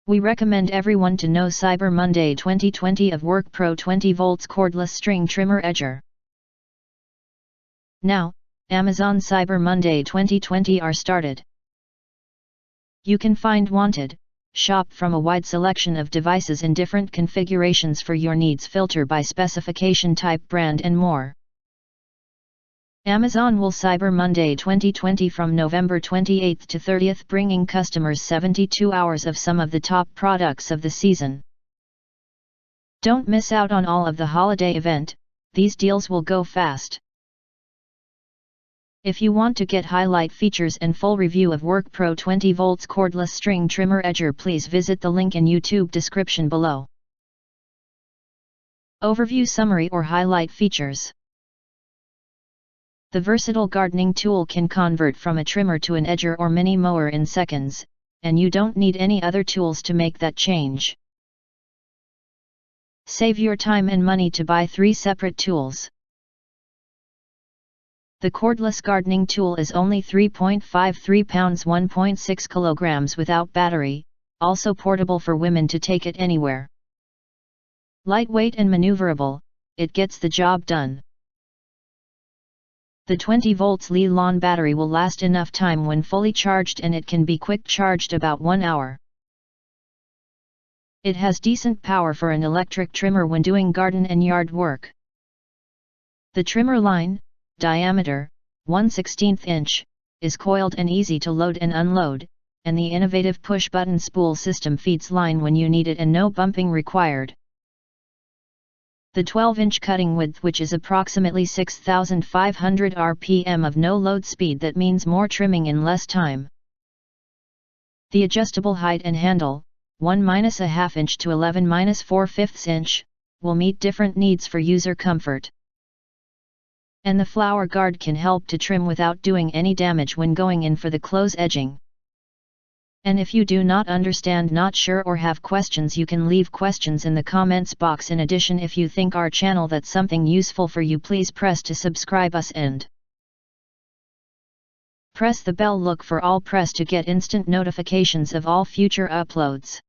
We recommend everyone to know Cyber Monday 2020 of WORKPRO 20V Cordless String Trimmer Edger. Now, Amazon Cyber Monday 2020 are started. You can find wanted, shop from a wide selection of devices in different configurations for your needs, filter by specification, type, brand and more. Amazon will Cyber Monday 2020 from November 28th to 30th, bringing customers 72 hours of some of the top products of the season. Don't miss out on all of the holiday event, these deals will go fast. If you want to get highlight features and full review of WORKPRO 20V Cordless String Trimmer Edger, please visit the link in YouTube description below. Overview, summary or highlight features. The versatile gardening tool can convert from a trimmer to an edger or mini mower in seconds, and you don't need any other tools to make that change. Save your time and money to buy 3 separate tools. The cordless gardening tool is only 3.53 pounds 1.6 kilograms without battery, also portable for women to take it anywhere. Lightweight and maneuverable, it gets the job done. The 20V Li-ion battery will last enough time when fully charged, and it can be quick charged about 1 hour. It has decent power for an electric trimmer when doing garden and yard work. The trimmer line, diameter, 1/16 inch, is coiled and easy to load and unload, and the innovative push-button spool system feeds line when you need it and no bumping required. The 12-inch cutting width, which is approximately 6,500 RPM of no-load speed, that means more trimming in less time. The adjustable height and handle, 1-1/2 inch to 11-4/5 inch, will meet different needs for user comfort. And the flower guard can help to trim without doing any damage when going in for the close edging. And if you do not understand, not sure or have questions, you can leave questions in the comments box. In addition, if you think our channel that's something useful for you, please press to subscribe us and press the bell. Look for all, press to get instant notifications of all future uploads.